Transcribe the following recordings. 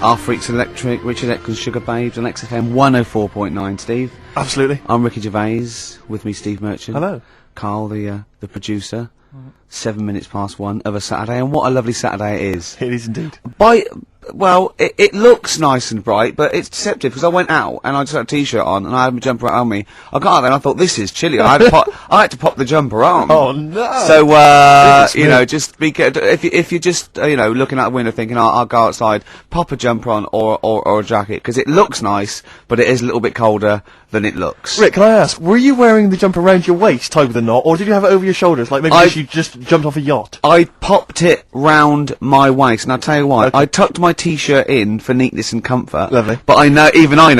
Our Freaks Electric, Richard Eccles, Sugar Babes, on XFM 104.9, Steve. Absolutely. I'm Ricky Gervais, with me Steve Merchant. Hello. Carl, the producer. 7 minutes past 1 of a Saturday, and what a lovely Saturday it is. It is indeed. Well, it looks nice and bright, but it's deceptive, because I went out, and I just had a t-shirt on, and I had my jumper on me. I got out there, and I thought, this is chilly. I had to pop the jumper on. Oh, no! So, you know, just if you're just, you know, looking out the window thinking, I'll go outside, pop a jumper on, or a jacket, because it looks nice, but it is a little bit colder than it looks. Rick, can I ask, were you wearing the jumper around your waist, tied with a knot, or did you have it over your shoulders, like maybe you just jumped off a yacht? I popped it round my waist, and I'll tell you why. Okay. I tucked my t-shirt in for neatness and comfort. Lovely. But I know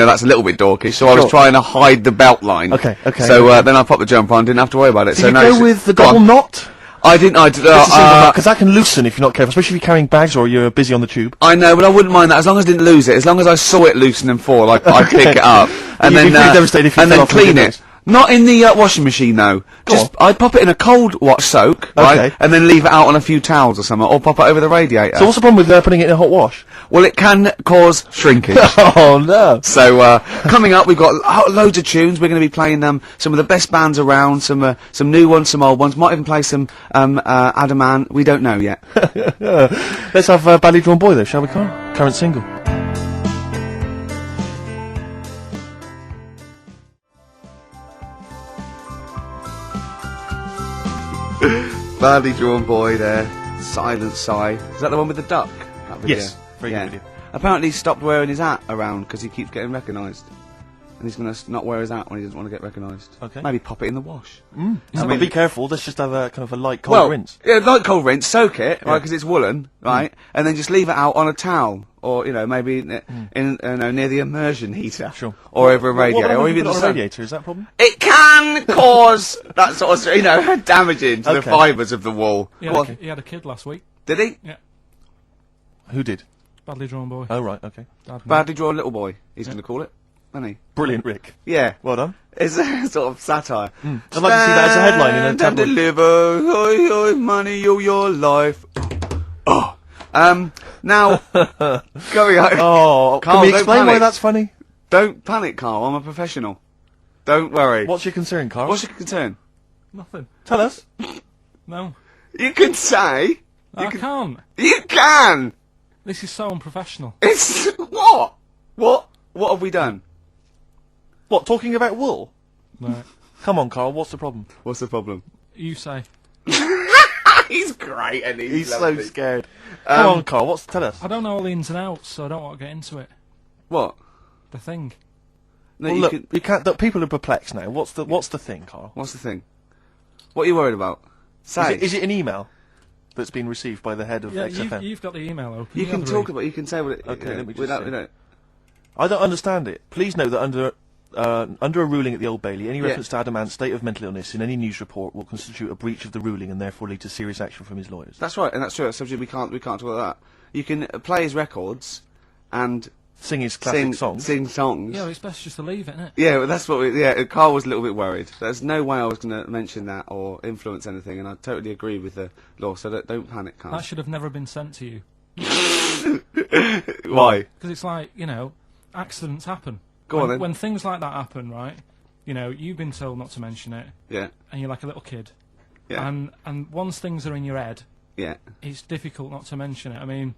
that's a little bit dorkish, so I was trying to hide the belt line. Okay. So then I popped the jumper on, didn't have to worry about it. Did you go with the double knot? I didn't, because that can loosen if you're not careful, especially if you're carrying bags or you're busy on the tube. I know, but I wouldn't mind that, as long as I didn't lose it, as long as I saw it loosen and fall, I'd pick it up. And then clean it. Not in the washing machine though. I'd pop it in a cold wash soak, right? And then leave it out on a few towels or something, or pop it over the radiator. So what's the problem with putting it in a hot wash? Well, it can cause shrinkage. Oh no! So coming up, we've got loads of tunes. We're going to be playing some of the best bands around, some new ones, some old ones. Might even play some Adamant. We don't know yet. Let's have Badly Drawn Boy though, shall we, Carl? Current single. Badly Drawn Boy there. Silent Sigh. Is that the one with the duck? That video? Yes. Very good video. Apparently he stopped wearing his hat around because he keeps getting recognised. And he's going to not wear his hat when he doesn't want to get recognised. Okay. Maybe pop it in the wash. Be careful, let's just have a kind of a light cold rinse. Yeah, light cold rinse, soak it, right, because it's woolen, right, and then just leave it out on a towel, or, you know, maybe near the immersion heater. Sure. Or over a radiator. Or even on a radiator, is that a problem? It can cause that sort of, you know, damaging to the fibres of the wall. Yeah, he had a kid last week. Did he? Yeah. Who did? Badly Drawn Boy. Oh, right, okay. Badly Drawn Little Boy, he's going to call it. Honey. Brilliant, Rick. Yeah. Well done. It's a sort of satire. I'd like to see that as a headline in a tabloid. And deliver, oi, money, your life. Oh. Now, going on. Oh, Carl, can we explain why that's funny? Don't panic, Carl. I'm a professional. Don't worry. What's your concern, Carl? What's your concern? Nothing. Tell us. No. You can say. I can't. You can! This is so unprofessional. It's... What? What have we done? What, talking about wool? Right. Come on, Carl, what's the problem? What's the problem? You say. He's great, and he's so scared. Come on, Carl, tell us. I don't know all the ins and outs, so I don't want to get into it. What? The thing. No, well, you can't. People are perplexed now. What's the thing, Carl? What's the thing? What are you worried about? Say. Is it an email that's been received by the head of XFM? You've got the email open. You can talk about. You can say what it. Okay, let me just without, see. I don't understand it. Please note that under a ruling at the Old Bailey, any reference to Adamant's state of mental illness in any news report will constitute a breach of the ruling and therefore lead to serious action from his lawyers. That's right, and that's true. That's subject we can't talk about that. You can play his records and sing his classic songs. Sing songs. Yeah, it's best just to leave it, isn't it? Yeah, well, that's what Carl was a little bit worried. There's no way I was going to mention that or influence anything, and I totally agree with the law, so don't panic, Carl. That should have never been sent to you. Why? Because it's like, you know, accidents happen. Go on then. When things like that happen, right, you know, you've been told not to mention it. Yeah. And you're like a little kid. Yeah. And once things are in your head, yeah, it's difficult not to mention it. I mean,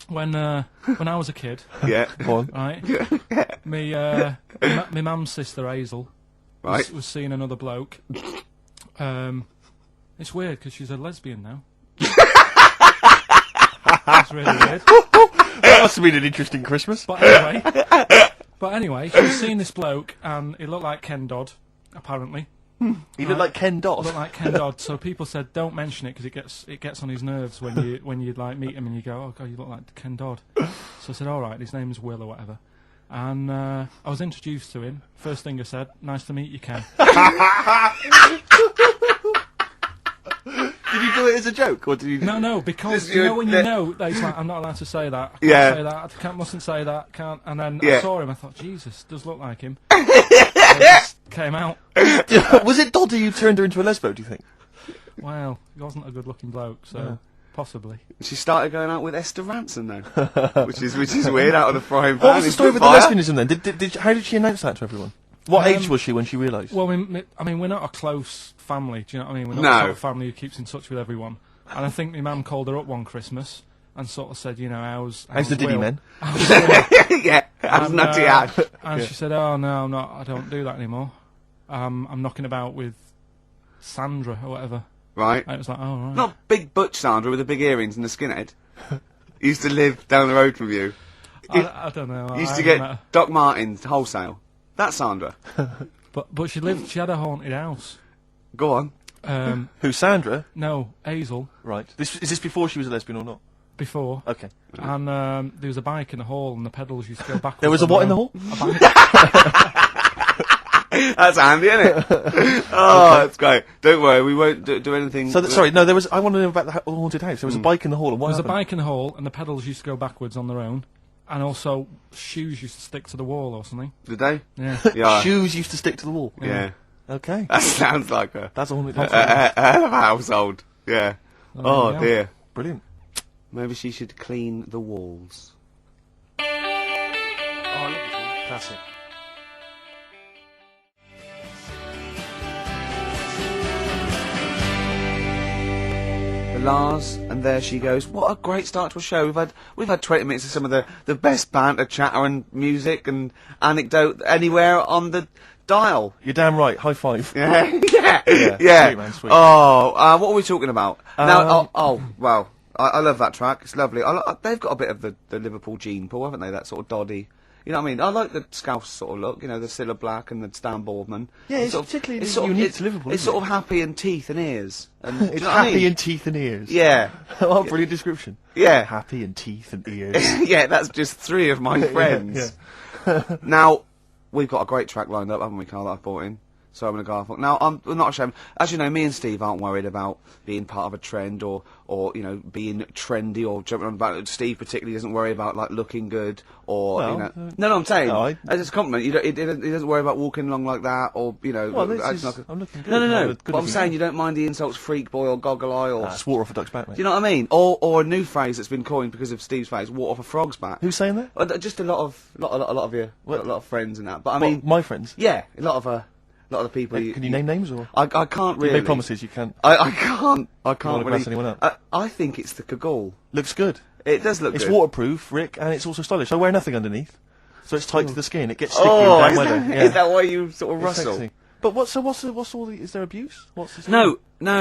when I was a kid, yeah, right, my mum's sister Hazel, right, was seeing another bloke. It's weird because she's a lesbian now. That's really weird. That must have been an interesting Christmas. But anyway, she was seeing this bloke, and he looked like Ken Dodd, apparently. He looked like Ken Dodd. Looked like Ken Dodd. So people said, don't mention it because it gets on his nerves when you like meet him and you go, oh god, you look like Ken Dodd. So I said, all right, his name's Will or whatever. And I was introduced to him. First thing I said, nice to meet you, Ken. Did you do it as a joke, or did you? No, because you know when you know that he's like, I'm not allowed to say that. I can't say that. Mustn't say that. Can't. And then I saw him. I thought, Jesus, does look like him. It just came out. Was it Doddy who turned her into a lesbo? Do you think? Well, he wasn't a good-looking bloke, so. Possibly. She started going out with Esther Ranson now, which is weird, out of the frying pan. What was the story with the lesbianism then? How did she announce that to everyone? What age was she when she realised? Well, I mean, we're not a close family. Do you know what I mean? We're not No. the sort of family who keeps in touch with everyone. And I think my mum called her up one Christmas and sort of said, you know, how's the Diddy Will? men? Yeah, how's Nutty Ash? And she said, oh no, I'm not. I don't do that anymore. I'm knocking about with Sandra or whatever. Right. And it was like, oh right. Not big butch Sandra with the big earrings and the skinhead. Used to live down the road from you. I don't know. Used I to haven't met her. get Doc Martens wholesale. That's Sandra. But she lived. She had a haunted house. Go on. Who, Sandra? No, Hazel. Right. Is this before she was a lesbian or not? Before. Okay. And there was a bike in the hall, and the pedals used to go backwards. There was a what in the hall? A bike. That's handy, isn't it? Oh, that's great. Don't worry, we won't do anything. So, sorry, no, I want to know about the haunted house. There was a bike in the hall, and what There was a happened? bike in the hall, and the pedals used to go backwards on their own. And also, shoes used to stick to the wall or something. Did they? Yeah. Yeah. Shoes used to stick to the wall. Yeah. Okay. That sounds like a That's a haunted house. hell of a household. Yeah. Oh, yeah. dear. Brilliant. Maybe she should clean the walls. Oh, I love this one. Classic. Lars, and there she goes. What a great start to a show. We've had 20 minutes of some of the best banter, chatter, and music and anecdote anywhere on the dial. You're damn right. High five. Yeah, Yeah, yeah. sweet, man, sweet. Oh, what are we talking about now? Wow. I love that track. It's lovely. They've got a bit of the Liverpool gene pool, haven't they? That sort of doddy. You know what I mean? I like the Scouse sort of look. You know, the Cilla Black and the Stan Boardman. Yeah, it's sort of- particularly sort of- unique to Liverpool, It's isn't sort it? of happy in teeth and ears. And, do you It's know what I happy mean? in teeth and ears. Yeah. Oh, brilliant description. Yeah. Happy in teeth and ears. Yeah, that's just three of my friends. Now, we've got a great track lined up, haven't we, Carl, that I've brought in? So I'm going to go off. Now, I'm not ashamed. As you know, me and Steve aren't worried about being part of a trend or you know, being trendy or jumping on about it. Steve particularly doesn't worry about, like, looking good or, Well, you know... No, I'm saying, no, as a compliment, he doesn't worry about walking along like that or, you know... Well, I'm looking good. No. Good But I'm looking saying good. you don't mind the insults freak boy or goggle eye or... It's water off a duck's back, mate. Do you know what I mean? Or a new phrase that's been coined because of Steve's face, water off a frog's back. Who's saying that? Just a lot of your... A lot of friends and that. But I What, mean... my friends. Yeah, a lot of the people. Can you name names or? I can't You really. make promises. You can't. I can't wanna really. grass anyone up? I think it's the Kagul. Looks good. It does look It's good. waterproof, Rick, and it's also stylish. I wear nothing underneath, so it's tight to the skin. It gets sticky Oh, in is bad weather. that, Yeah. is that why you sort of It's rustle? sexy. But what's all the? Is there abuse? What's this? No,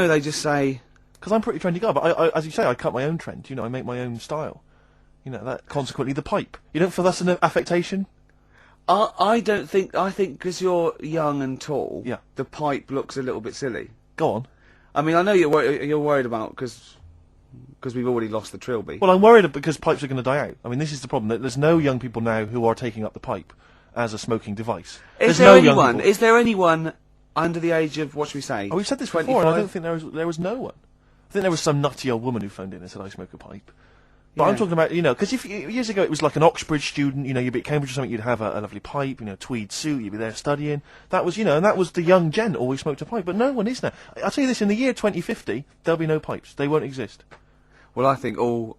they just say. Because I'm a pretty trendy guy, but I, as you say, I cut my own trend. You know, I make my own style. You know that. Consequently, the pipe. You don't feel that's an affectation? I don't think. I think because you're young and tall. Yeah. The pipe looks a little bit silly. Go on. I mean, I know you're worried about because we've already lost the trilby. Well, I'm worried because pipes are going to die out. I mean, this is the problem. There's no young people now who are taking up the pipe as a smoking device. Is There's no there young anyone? people. Is there anyone under the age of what should we say? Oh, we've said this 25? before, and I don't think there was no one. I think there was some nutty old woman who phoned in and said, I smoke a pipe. But I'm Yeah. talking about, you know, because years ago it was like an Oxbridge student, you know, you'd be at Cambridge or something, you'd have a lovely pipe, you know, tweed suit, you'd be there studying. That was, you know, and that was the young gen always smoked a pipe, but no one is now. I'll tell you this, in the year 2050, there'll be no pipes. They won't exist. Well, I think all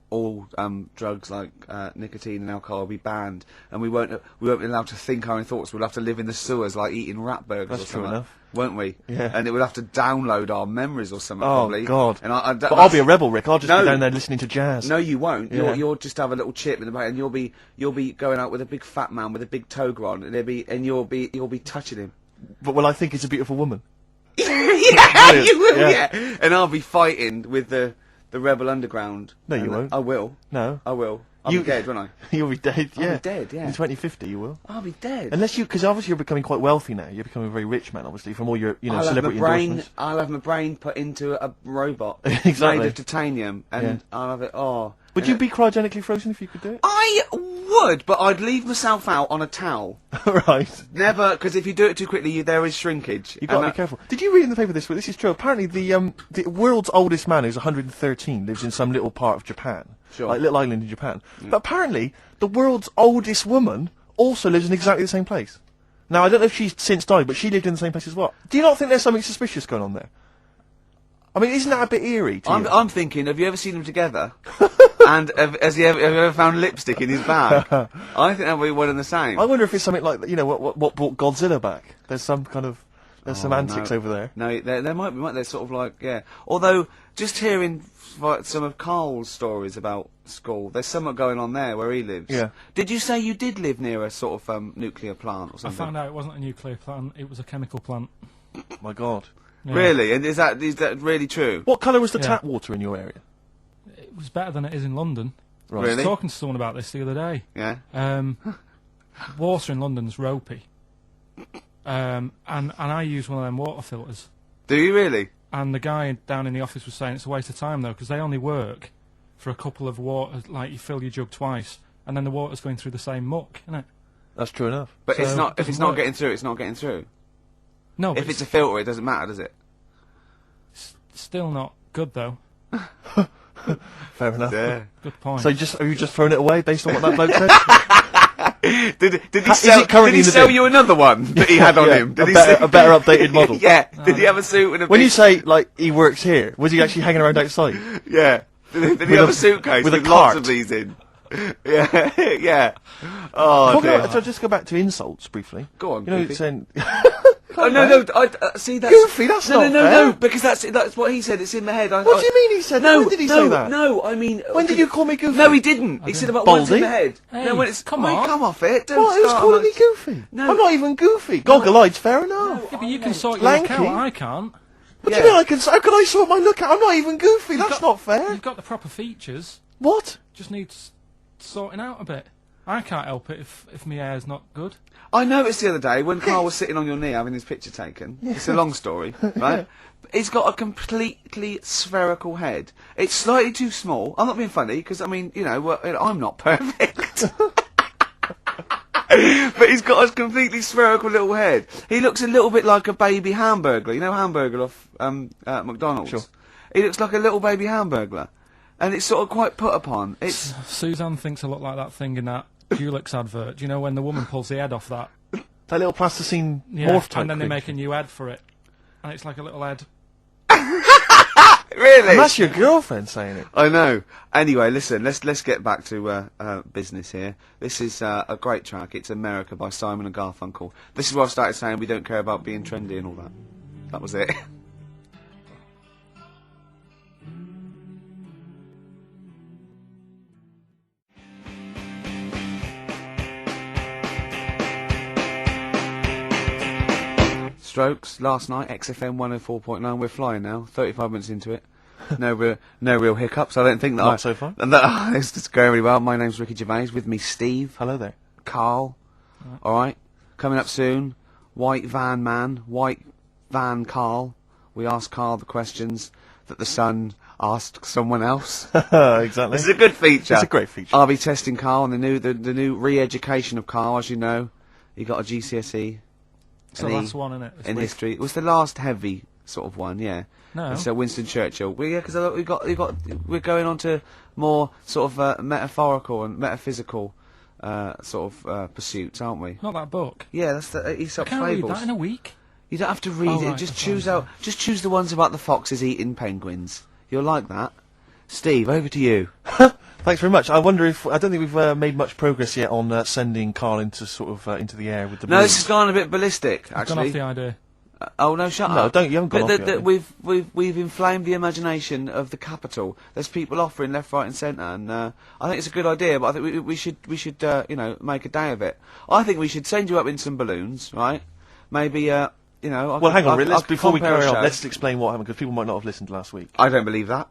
drugs like nicotine and alcohol will be banned, and we won't be allowed to think our own thoughts. We'll have to live in the sewers like eating rat burgers That's or true something, enough. won't we? Yeah. And it would have to download our memories or something. Oh, probably. God. And But I'll be a rebel, Rick. I'll just No. be down there listening to jazz. No, you won't. Yeah. You'll just have a little chip in the back, and you'll be going out with a big fat man with a big toga on, and you'll be touching him. But, well, I think it's a beautiful woman. Yeah, Brilliant. you will. Yeah. Yeah. And I'll be fighting with the Rebel Underground. No, you And won't. I will. No. I will. I'll You- be dead, won't I? You'll be dead, I'll yeah. be dead, yeah. In 2050, you will. I'll be dead. Unless because obviously you're becoming quite wealthy now. You're becoming a very rich man, obviously, from all your, you know, I'll have my celebrity brain. endorsements. I'll have my brain put into a robot Exactly. made of titanium, and Yeah. I'll have it. Oh, Would you be cryogenically frozen if you could do it? I would, but I'd leave myself out on a towel. Right. Never, because if you do it too quickly, there is shrinkage. You've got to And be careful. Did you read in the paper this week? This is true. Apparently, the world's oldest man, who's 113, lives in some little part of Japan, Sure. like little island in Japan. But apparently, the world's oldest woman also lives in exactly the same place. Now, I don't know if she's since died, but she lived in the same place as well. Do you not think there's something suspicious going on there? I mean, isn't that a bit eerie to you? I'm thinking, have you ever seen them together? And have you ever found lipstick in his bag? I think that would be one and the same. I wonder if it's something like, you know, what brought Godzilla back. There's some kind of, some antics over there. No, there might be, they're sort of like, yeah. Although, just hearing some of Carl's stories about school, there's something going on there where he lives. Yeah. Did you say you did live near a sort of nuclear plant or something? I found out it wasn't a nuclear plant, it was a chemical plant. My God. Yeah. Really? And is that really true? What colour was the tap water in your area? It was better than it is in London. Right. I was Really? talking to someone about this the other day. Yeah. Water in London's ropey. And I use one of them water filters. Do you really? And the guy down in the office was saying it's a waste of time, though, because they only work for a couple of water, like you fill your jug twice, and then the water's going through the same muck, isn't it? That's true enough. But So it's not. it If it's doesn't not work. getting through, it's not getting through. No, but If it's a filter, it doesn't matter, does it? still not good, though. Fair enough. Yeah. Good point. So have you just thrown it away based on what that bloke said? Did he Is sell? it currently Did he in the sell bin? you another one that he had on Yeah, him? Did a he better updated model. Yeah. Did he have a suit with a? When big- you say, like, he works here, was he actually hanging around outside? Yeah. Did he With have a- a suitcase with a with lots cart. of these in? Yeah. Yeah. Oh dear. So just go back to insults briefly. Go on. You know, Goofy. saying... Oh, no. See, that's Goofy, that's not no, fair. because that's what he said. It's in my head. What do you mean he said that? No, When did he no, say that? No, I mean. When did you call me goofy? No, he didn't. He said about what's in Baldy? my head. Hey, no, when it's come mate, on. come off it. Don't What? Who's start calling on me a- goofy? No. I'm not even goofy. Goggle-eyed's fair enough. Yeah, but you can sort your Lanky. look out, I can't. What do you mean I can... How can I sort my look out? I'm not even goofy. That's got- not fair. You've got the proper features, What? just needs sorting out a bit. I can't help it if my hair's not good. I noticed the other day when Carl was sitting on your knee having his picture taken. It's a long story, right? He's got a completely spherical head. It's slightly too small. I'm not being funny because I mean, you know, I'm not perfect. But he's got a completely spherical little head. He looks a little bit like a baby Hamburglar. You know Hamburglar off McDonald's? Sure. He looks like a little baby Hamburglar. And it's sort of quite put upon. It's Suzanne thinks I look like that thing in that Dulux advert. Do you know when the woman pulls the head off that? That little plasticine Yeah, morph type and then they thing. make a new head for it. And it's like a little head. really. And that's your girlfriend saying it. I know. Anyway, listen, let's get back to business here. This is a great track. It's America by Simon and Garfunkel. This is where I started saying we don't care about being trendy and all that. That was it. Strokes last night, XFM 104.9. We're flying now. 35 minutes into it. No real hiccups. I don't think that. Not so far. And that, it's just going really well. My name's Ricky Gervais. With me, Steve, Hello there. Carl. All right, coming up soon. White Van Man, White Van Carl. We ask Carl the questions that the Sun asked someone else. Exactly. This is a good feature. It's a great feature. I'll be testing Carl on the new re-education of Carl. As you know, he got a GCSE. It's the And last one, isn't it? in history. It was the last heavy sort of one, yeah. No. So Winston Churchill. Well, yeah, because we're going on to more sort of metaphorical and metaphysical sort of pursuits, aren't we? Not that book. Yeah, that's the I Aesop's can't read fables. that in a week. You don't have to read Oh, it. right, Just that's choose fine. out. Just choose the ones about the foxes eating penguins. You'll like that. Steve, over to you. Thanks very much. I wonder if... I don't think we've made much progress yet on sending Carl into sort of into the air with the No, balloon. this has gone a bit ballistic. I've gone off Actually. the idea. Oh no, shut No, up! don't- you haven't gone But off yet. we've inflamed the imagination of the capital. There's people offering left, right, and centre, and I think it's a good idea. But I think we should you know, make a day of it. I think we should send you up in some balloons, right? Maybe you know. Well, hang on, Rick, let's before we carry on, show. let's explain what happened, because people might not have listened last week. I don't believe that.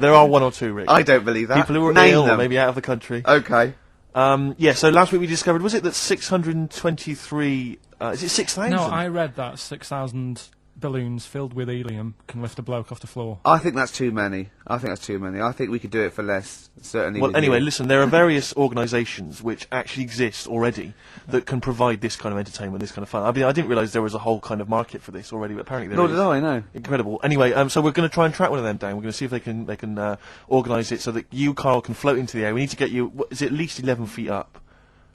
There are one or two, Rick. I don't believe that. People who were Name ill, or them. maybe out of the country. Okay. Yeah, so last week we discovered, was it that 623... is it 6,000? No, I read that 6,000 balloons filled with helium can lift a bloke off the floor. I think that's too many. I think we could do it for less. Certainly. Well, with anyway, you. listen, there are various organisations which actually exist already that can provide this kind of entertainment, this kind of fun. I mean, I didn't realise there was a whole kind of market for this already, but apparently there Nor is. did I. No. Incredible. Anyway, so we're going to try and track one of them down. We're going to see if they can organise it so that you, Carl, can float into the air. We need to get you, is it at least 11 feet up?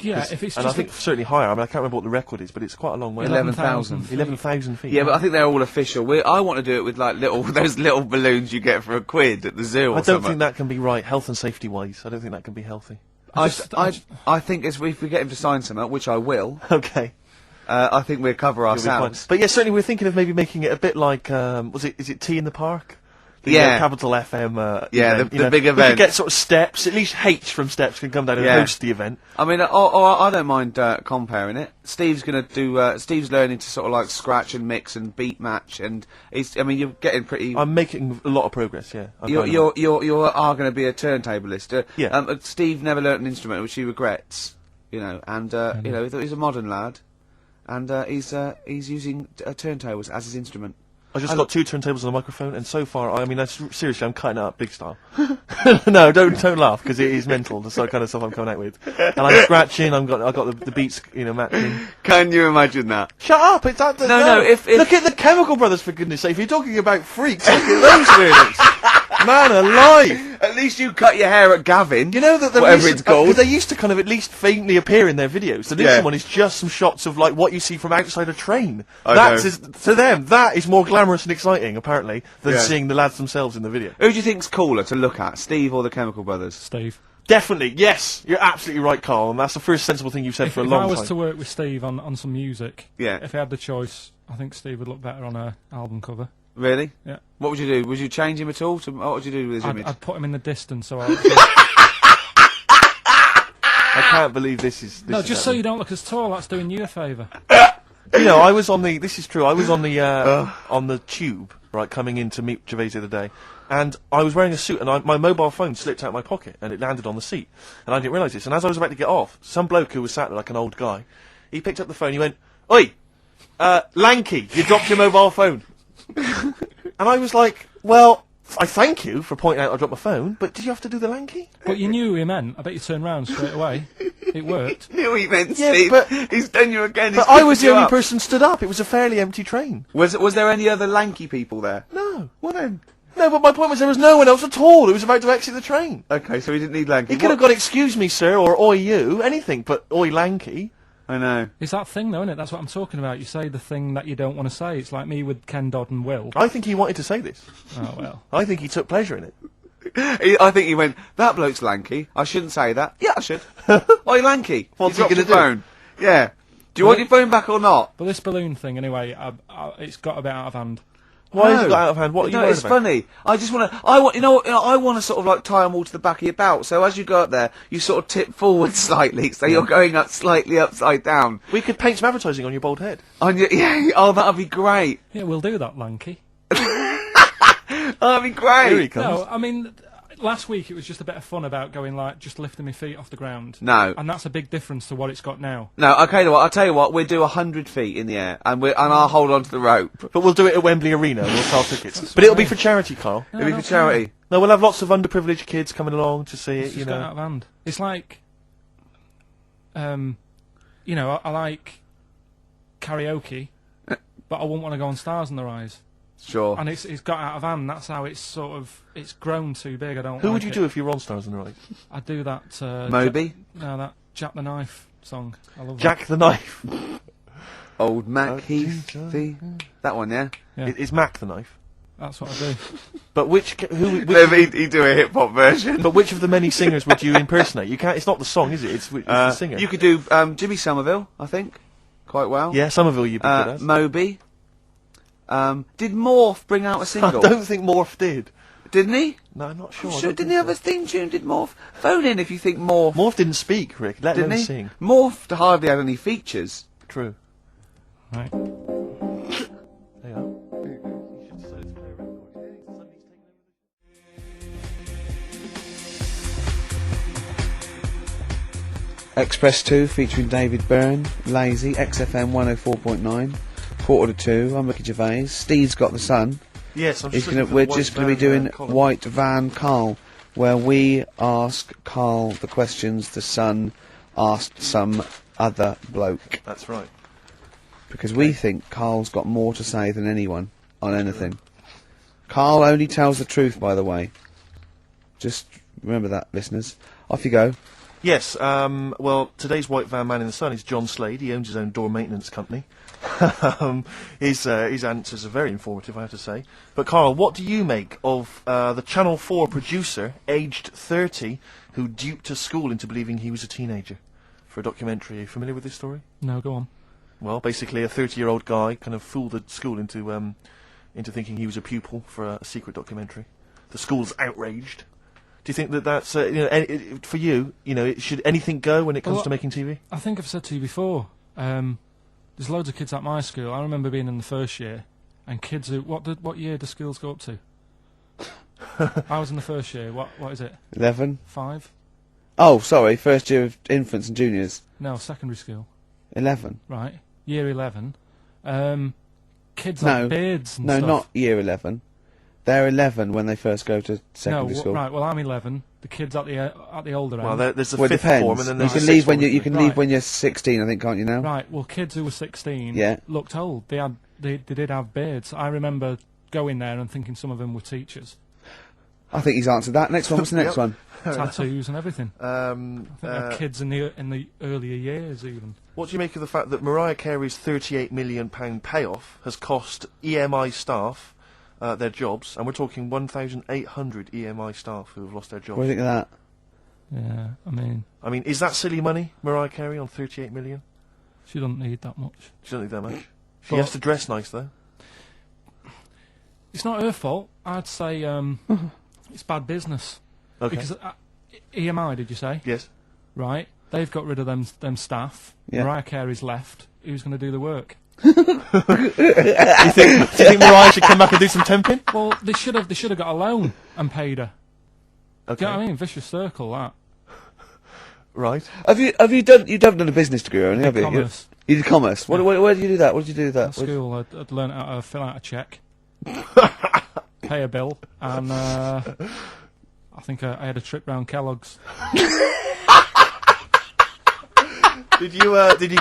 Yeah, if it's and I think certainly higher. I mean, I can't remember what the record is, but it's quite a long way. 11,000. 11,000 feet. Yeah, but I think they're all official. I want to do it with like those little balloons you get for a quid at the zoo. I don't think that can be right, health and safety wise. I don't think that can be healthy. I think if we get him to sign something, which I will. Okay. I think we'll cover ourselves. But yeah, certainly we're thinking of maybe making it a bit like is it Tea in the Park? The, yeah, Capital FM. Yeah, event, the big event. We could get sort of Steps. At least H from Steps can come down and host the event. I mean, I don't mind comparing it. Steve's going to do. Steve's learning to sort of like scratch and mix and beat match, and I mean, you're getting pretty. I'm making a lot of progress. Yeah. You are going to be a turntablist. Yeah. Steve never learnt an instrument, which he regrets. You know, and you know, he's a modern lad, and he's using turntables as his instrument. I just got 2 turntables and a microphone, and so far, I mean, seriously, I'm cutting it up big style. No, don't laugh, because it is mental, the sort of kind of stuff I'm coming out with. And I'm scratching, I got the beats, matching. Can you imagine that? Shut up! It's at the no. If look at the Chemical Brothers, for goodness sake. If you're talking about freaks, look at those lyrics. Man alive! At least you cut your hair at Gavin. You know that whatever it's called. They used to kind of at least faintly appear in their videos. The new one is just some shots of like what you see from outside a train. To them, that is more glamorous and exciting, apparently, than seeing the lads themselves in the video. Who do you think's cooler to look at, Steve or the Chemical Brothers? Steve. Definitely, yes. You're absolutely right, Carl, and that's the first sensible thing you've said for a long time. If I was to work with Steve on some music, if I had the choice, I think Steve would look better on a album cover. Really? Yeah. What would you do? Would you change him at all? What would you do with his image? I'd put him in the distance, so I can't believe this is... No, just so you don't look as tall, that's doing you a favour. You know, I was on the... This is true, I was on the on the tube, right, coming in to meet Gervais the other day, and I was wearing a suit, and my mobile phone slipped out of my pocket, and it landed on the seat, and I didn't realise this, and as I was about to get off, some bloke who was sat there like an old guy, he picked up the phone, he went, "Oi, Lanky, you dropped your mobile phone." And I was like, well, I thank you for pointing out I dropped my phone, but did you have to do the Lanky? But you knew who he meant. I bet you turned round straight away. It worked. Knew he meant, Yeah, Steve. but he's done you again. But I was the only person stood up. It was a fairly empty train. Was there any other lanky people there? No. Well then. No, but my point was there was no one else at all who was about to exit the train. Okay, so he didn't need lanky. He could have got "excuse me, sir," or "oi you," anything, but "oi Lanky." I know. It's that thing, though, isn't it? That's what I'm talking about. You say the thing that you don't want to say. It's like me with Ken Dodd and Will. I think he wanted to say this. Oh, well. I think he took pleasure in it. I think he went, "That bloke's lanky. I shouldn't say that." Yeah, I should. Oi, lanky. What's you he dropped gonna your phone. Yeah. Do you want your phone back or not? But this balloon thing, anyway, it's got a bit out of hand. Why has it got out of hand? What are you worried it's about? funny. I just want to. I want to sort of like tie them all to the back of your belt. So as you go up there, you sort of tip forward slightly, so you're going up slightly upside down. We could paint some advertising on your bald head. Oh, that'd be great. Yeah, we'll do that, Lanky. That'd be great. Here he comes. No, I mean, last week it was just a bit of fun about going like just lifting my feet off the ground. No. And that's a big difference to what it's got now. No, okay, I'll tell you what, we'll do 100 feet in the air, and I'll hold on to the rope. But we'll do it at Wembley Arena, and we'll sell tickets. But it'll be for charity, Carl. No, It'll be for charity. No, we'll have lots of underprivileged kids coming along to see It's it, just got out of hand. It's like, you know, I like karaoke, but I wouldn't want to go on Stars in the Rise. Sure. And it's got out of hand. That's how it's sort of it's grown too big. I don't. Who like would you it. do if you were on Stars in the Rise? I'd do that. Moby? That Jack the Knife song. I love Jack the Knife. Old Mac Heath. That one, yeah? Yeah. It's Mac the Knife. That's what I do. But which He'd do a hip hop version. But which of the many singers would you impersonate? You can't. It's not the song, is it? It's the singer. You could do Jimmy Somerville, I think, quite well. Yeah, Somerville you'd be good at. Moby. Did Morph bring out a single? I don't think Morph did. Didn't he? No, I'm not sure. Didn't he have a theme tune? Did Morph? Phone in if you think Morph. Morph didn't speak, Rick. Let him Didn't he? sing. Morph hardly had any features. True. Right. There you are. Express 2 featuring David Byrne, Lazy, XFM 104.9, 1:45. I'm Ricky Gervais. Steve's got the sun. Yes, I'm We're just going to be doing White Van Carl, where we ask Carl the questions the Sun asked some other bloke. That's right. Because we think Carl's got more to say than anyone on anything. Carl only tells the truth, by the way. Just remember that, listeners. Off you go. Yes, well, today's White Van Man in the Sun is John Slade. He owns his own door maintenance company. His answers are very informative, I have to say. But, Carl, what do you make of the Channel 4 producer, aged 30, who duped a school into believing he was a teenager for a documentary? Are you familiar with this story? No, go on. Well, basically, a 30-year-old guy kind of fooled the school into thinking he was a pupil for a secret documentary. The school's outraged. Do you think that that's, for you, should anything go when it comes to making TV? I think I've said to you before, there's loads of kids at my school. I remember being in the first year, and kids who, what year do schools go up to? I was in the first year. What is it? 11. 5? Oh, sorry, first year of infants and juniors. No, secondary school. 11. Right, year 11. Kids have beards and no, stuff. not year 11. They're 11 when they first go to secondary school. Right. Well, I'm 11. The kids at the older end. Well, there's a well, fifth depends. form, and then there's you can leave when leave when you're 16, I think, can't you now? Right. Well, kids who were 16 looked old. They did have beards. I remember going there and thinking some of them were teachers. I think he's answered that. Next one. What's the next one? Tattoos and everything. I think they're kids in the earlier years even. What do you make of the fact that Mariah Carey's £38 million payoff has cost EMI staff their jobs, and we're talking 1,800 EMI staff who have lost their jobs? What do you think of that? Yeah, I mean, is that silly money, Mariah Carey, on 38 million? She doesn't need that much. She doesn't need that much. She has to dress nice, though. It's not her fault. I'd say it's bad business. Okay. Because EMI, did you say? Yes. Right. They've got rid of them staff. Yeah. Mariah Carey's left. Who's going to do the work? do you think Mariah should come back and do some temping? Well, they should have got a loan and paid her. Okay. Do you know what I mean? Vicious circle, that. Right. Have you done a business degree, only, have you? Commerce. You did commerce. Yeah. Where did you do that? What did you do with that? At school, I'd learned how to fill out a cheque, pay a bill, and I think I had a trip round Kellogg's. Did you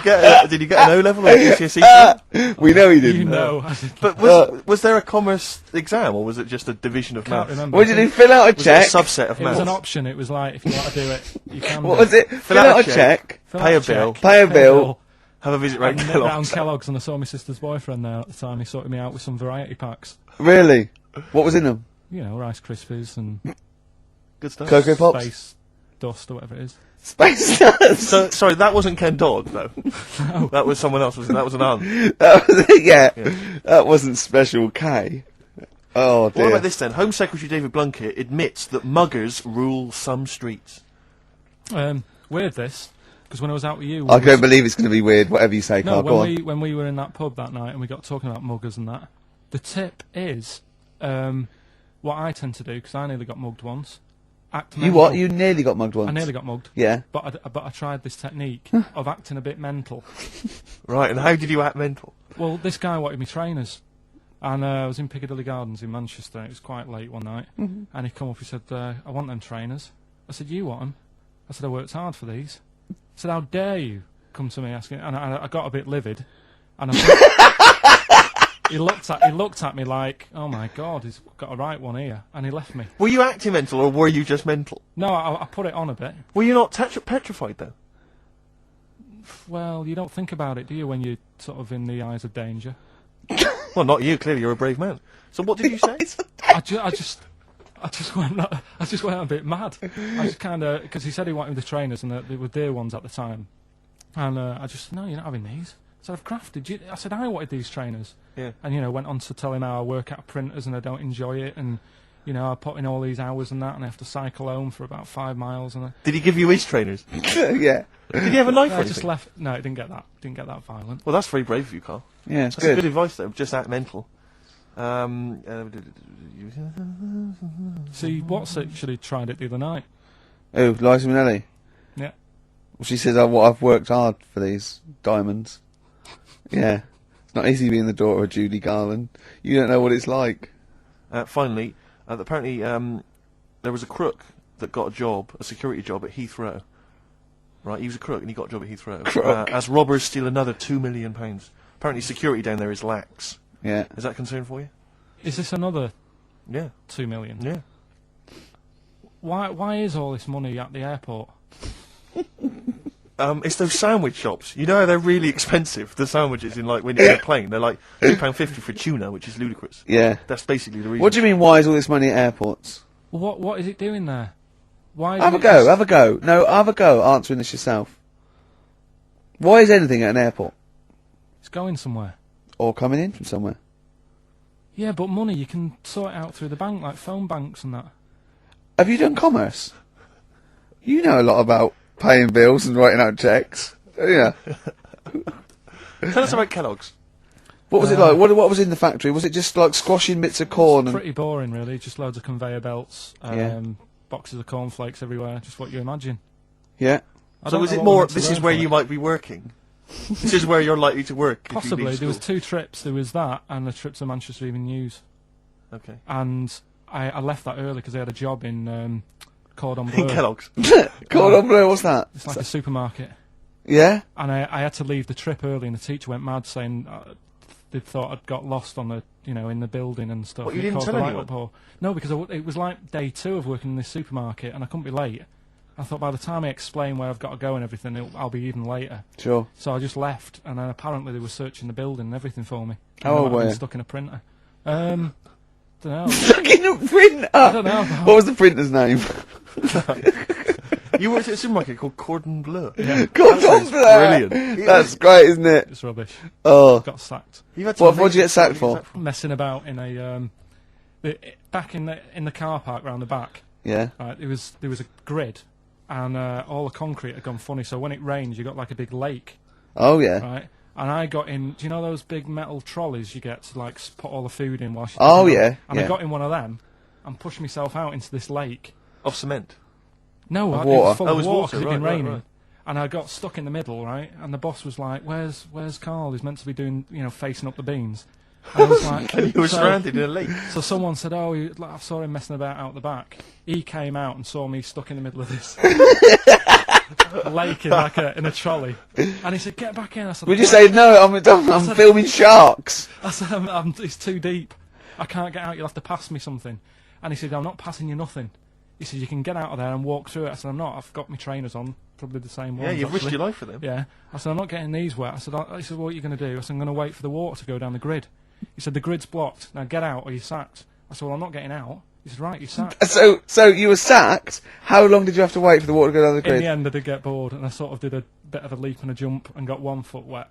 get an O level or GCSE? We know he didn't. You know. But was there a commerce exam, or was it just a division of Can't maths? remember. What did he fill out a Was check? it a subset of It maths? was an option. It was like, if you want to do it, you can. What was it? Fill out a check. Pay a bill. Pay a bill. Have a visit round Round Kellogg's. Kellogg's, and I saw my sister's boyfriend there at the time. He sorted me out with some variety packs. Really? What was in them? You know, Rice Krispies and Good stuff. Cocoa Pops? Space Dust or whatever it is. Space Nuts. So, sorry, that wasn't Ken Dodd, though. No. That was someone else. That was an aunt. Yeah. That wasn't Special K. Oh, dear. What about this then? Home Secretary David Blunkett admits that muggers rule some streets. Weird this, because when I was out with you... I don't believe it's going to be weird, whatever you say, No, Carl. Go on. when we were in that pub that night and we got talking about muggers and that, the tip is, what I tend to do, because I nearly got mugged once, act You mental. what? You nearly got mugged once. I nearly got mugged. Yeah. But I tried this technique of acting a bit mental. Right, and how did you act mental? Well, this guy wanted me trainers. And I was in Piccadilly Gardens in Manchester. It was quite late one night. And he come up, he said, I want them trainers. I said, you want them? I said, I worked hard for these. I said, how dare you come to me asking? And I got a bit livid. And he looked at me like, oh my God, he's got a right one here. And he left me. Were you acting mental, or were you just mental? No, I put it on a bit. Were you not petrified, though? Well, you don't think about it, do you, when you're sort of in the eyes of danger? Well, not you. Clearly, you're a brave man. So, what did you say? I just went a bit mad. I just kind of, because he said he wanted the trainers and they were dear ones at the time, and I just, no, you're not having these. So I've crafted. I said I wanted these trainers. Yeah. And went on to tell him how I work at printers and I don't enjoy it, and I put in all these hours and that, and I have to cycle home for about 5 miles. And Did he give you his trainers? Yeah. Did he have a knife? I or just anything? left. No, it didn't get that. Didn't get that violent. Well, that's very brave of you, Carl. Yeah, it's That's good advice, though. Just act mental. See, Watts actually tried it the other night. Oh, Liza Minnelli. Yeah. Well, she says, I've worked hard for these diamonds. Yeah. It's not easy being the daughter of Judy Garland. You don't know what it's like. Finally, apparently there was a crook that got a security job at Heathrow. Right, he was a crook and he got a job at Heathrow. As robbers steal another £2 million. Apparently security down there is lax. Yeah. Is that a concern for you? Is this another Yeah. 2 million? Yeah. Why is all this money at the airport? It's those sandwich shops. You know how they're really expensive, the sandwiches, in like when you're in a plane. They're like £2.50 for tuna, which is ludicrous. Yeah. That's basically the reason. What do you mean, why is all this money at airports? Well, what is it doing there? Why? Have a go. No, have a go answering this yourself. Why is anything at an airport? It's going somewhere. Or coming in from somewhere? Yeah, but money, you can sort it out through the bank, like phone banks and that. Have you done commerce? You know a lot about paying bills and writing out checks. Yeah. Tell us about Kellogg's. What was it like? What was in the factory? Was it just like squashing bits of corn? Pretty boring, really. Just loads of conveyor belts, boxes of cornflakes everywhere. Just what you imagine. Yeah. So is it more? This is where you might be working. This is where you're likely to work. Possibly. There was 2 trips. There was that and a trip to Manchester Evening News. Okay. And I left that early because I had a job in Cordon Bleu. In Kellogg's. Cordon Bleu, what's that? It's like a supermarket. Yeah? And I had to leave the trip early, and the teacher went mad saying they thought I'd got lost on the, in the building and stuff. What, you didn't tell anyone? No, because it was like day 2 of working in this supermarket, and I couldn't be late. I thought by the time I explain where I've got to go and everything, I'll be even later. Sure. So I just left, and then apparently they were searching the building and everything for me. How old were you? Stuck in a printer. Don't know. Stuck in a printer? I don't know. What was the printer's name? You worked at a supermarket called Cordon Bleu. Yeah. Cordon Bleu! Brilliant. That's great, isn't it? It's rubbish. Oh. Got sacked. What did you get sacked for? Messing about in a back in the car park round the back. Yeah. There was a grid, and all the concrete had gone funny. So when it rains, you got like a big lake. Oh yeah. Right. And I got in. Do you know those big metal trolleys you get to like put all the food in while? Yeah. And I got in one of them, and pushed myself out into this lake. Of cement. No, of it water. was full of water. water. It had been raining. Right. And I got stuck in the middle, right? And the boss was like, "Where's Carl? He's meant to be doing, facing up the beans." And I was like, and you were stranded in a lake. So someone said, "Oh, I saw him messing about out the back." He came out and saw me stuck in the middle of this lake in a trolley, and he said, "Get back in." I said, "Would you say no? I'm filming sharks." I said, "It's too deep. I can't get out. You'll have to pass me something." And he said, "I'm not passing you nothing." He said, "You can get out of there and walk through it." I said, "I'm not. I've got my trainers on, probably the same ones." Yeah, you've risked your life for them. Yeah. I said, "I'm not getting these wet." I said, "He said, what are you going to do?" I said, "I'm going to wait for the water to go down the grid." He said, "The grid's blocked. Now get out or you're sacked." I said, "Well, I'm not getting out." He said, "Right, you're sacked." So you were sacked? How long did you have to wait for the water to go down the grid? In the end, I did get bored, and I sort of did a bit of a leap and a jump and got 1 foot wet.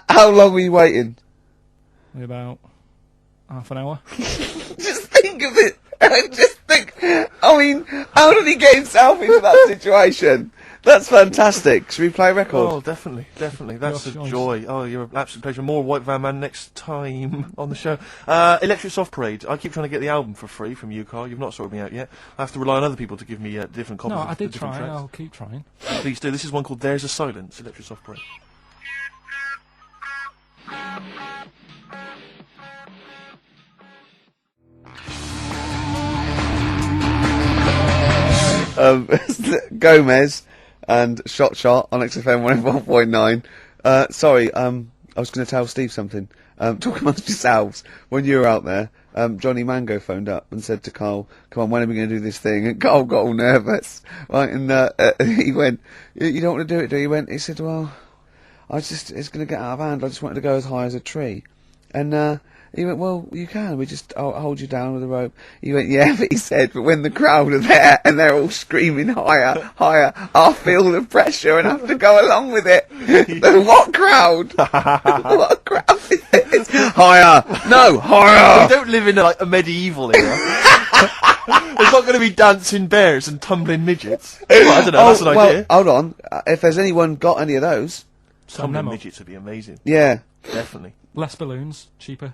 How long were you waiting? Maybe about half an hour. Just think of it. I mean, how did he get himself into that situation? That's fantastic. Should we play a record? Oh, definitely. That's a joy. Oh, you're an absolute pleasure. More White Van Man next time on the show. Electric Soft Parade. I keep trying to get the album for free from you, Carl. You've not sorted me out yet. I have to rely on other people to give me different copies of the different tracks. No, I did try. I'll keep trying. Please do. This is one called There's a Silence, Electric Soft Parade. Gomez and Shot on XFM 101.9. Sorry, I was going to tell Steve something. Talk amongst yourselves. When you were out there, Johnny Mango phoned up and said to Carl, "Come on, when are we going to do this thing?" And Carl got all nervous, right? And he went, "You don't want to do it, do you?" He said, "Well, it's going to get out of hand. I just wanted to go as high as a tree." And he went, "Well, you can. I'll hold you down with a rope." He went, "Yeah," but he said, "but when the crowd are there and they're all screaming higher, higher, I'll feel the pressure and have to go along with it." What crowd? What crowd is this? Higher! No, higher! We don't live in a medieval era. There's not going to be dancing bears and tumbling midgets. Well, I don't know, that's an idea. Hold on. If there's anyone got any of those... Tumbling midgets would be amazing. Yeah. Definitely. Less balloons, cheaper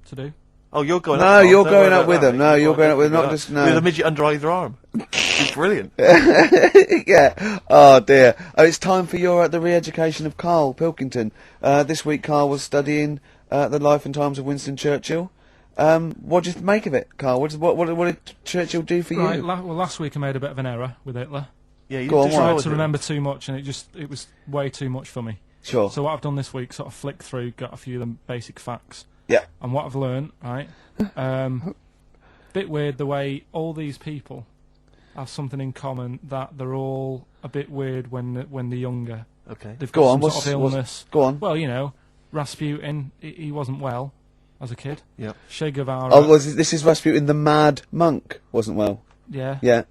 to do. Oh, you're going up. No, you're going up with them. No, you're going up with them. Not just no. With a midget under either arm. It's brilliant. Yeah. Oh dear. Oh, it's time for the re-education of Carl Pilkington. This week, Carl was studying the life and times of Winston Churchill. What did you make of it, Carl? What did Churchill do for you? Well, last week I made a bit of an error with Hitler. Yeah, you tried to remember too much, and it was way too much for me. Sure. So what I've done this week, sort of flicked through, got a few of the basic facts. Yeah. And what I've learned, right? Bit weird the way all these people have something in common, that they're all a bit weird when they're younger. Okay. They've Go got on, some sort of illness. Go on. Well, you know, Rasputin, he wasn't well as a kid. Yeah. Che Guevara. Oh, this is Rasputin, the mad monk, wasn't well. Yeah. Yeah.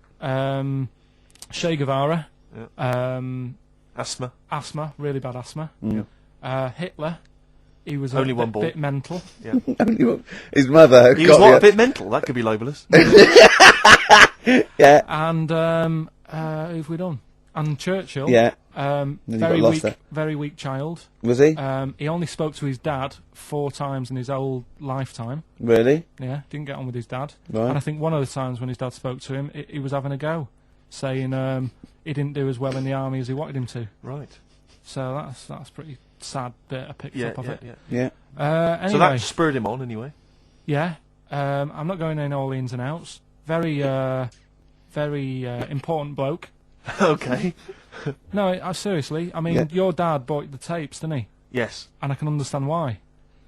Che Guevara. Yeah. Asthma. Asthma, really bad asthma. Mm. Hitler, he was Only a one ball. bit mental. Yeah. His mother. He was what? A bit mental. That could be libelous. Yeah. And who've we done? And Churchill. Yeah. Very got lost weak, there. very weak child. Was he? He only spoke to his dad 4 times in his whole lifetime. Really? Yeah, didn't get on with his dad. Right. And I think one of the times when his dad spoke to him, he was having a go, saying he didn't do as well in the army as he wanted him to. Right. So that's pretty sad bit I picked up of it. Yeah. Anyway, So that spurred him on, anyway. yeah. I'm not going in all the ins and outs. Very important bloke. Okay. No, seriously. I mean, Yeah. your dad bought the tapes, didn't he? Yes. And I can understand why.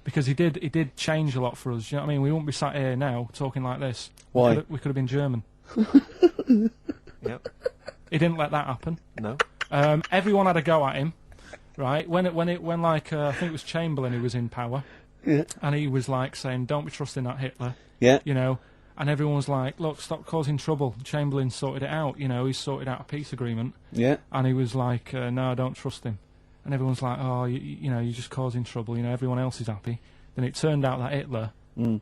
Because he did change a lot for us. You know what I mean? We wouldn't be sat here now talking like this. Why? We could have been German. Yep. He didn't let that happen. No. Everyone had a go at him, right? When like I think it was Chamberlain who was in power, Yeah. and he was like saying, "Don't be trusting that Hitler," Yeah. you know. And everyone was like, "Look, stop causing trouble." Chamberlain sorted it out, you know. He sorted out a peace agreement, Yeah. and he was like, "No, I don't trust him." And everyone's like, "Oh, you know, you're just causing trouble." You know, everyone else is happy. Then it turned out that Hitler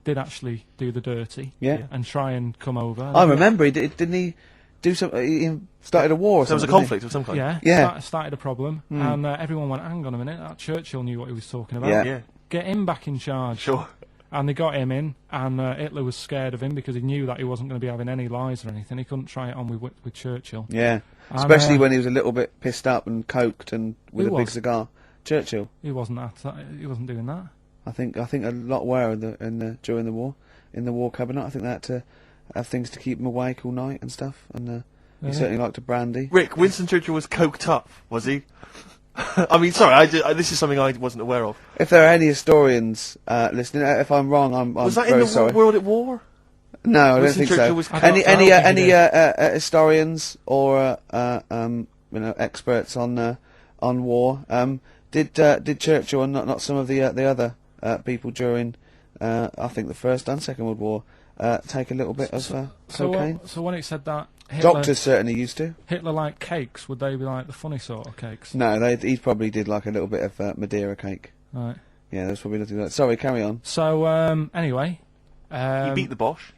did actually do the dirty, Yeah. and try and come over. I remember. Didn't he do some? He started a war. Or There was a something, conflict of some kind. Yeah, Yeah. started a problem, and everyone went, "Hang on a minute, that Churchill knew what he was talking about. Yeah. Yeah. Get him back in charge." Sure. And they got him in, and Hitler was scared of him because he knew that he wasn't going to be having any lies or anything. He couldn't try it on with Churchill. didn't he? Yeah. And, Especially when he was a little bit pissed up and coked and with a Who big was? cigar. Churchill. he wasn't he wasn't doing that. I think a lot were during the war, in the war cabinet. I think they had to have things to keep him awake all night and stuff. And he Really? certainly liked a brandy. Rick, Winston Churchill was coked up, was he? I mean, sorry, this is something I wasn't aware of. If there are any historians listening, if I'm wrong, I'm Was that very in the sorry. World at War? No, I don't Winston think so. Churchill was Any I don't think he did. historians or experts on war? Did Churchill and not some of the other people during I think the First and Second World War take a little bit of cocaine? So when it said that Hitler, Doctors certainly used to. Hitler liked cakes, would they be like the funny sort of cakes? No, he probably did like a little bit of Madeira cake. Right. Yeah, that's probably nothing like that. Sorry, carry on. So anyway, He beat the Bosch.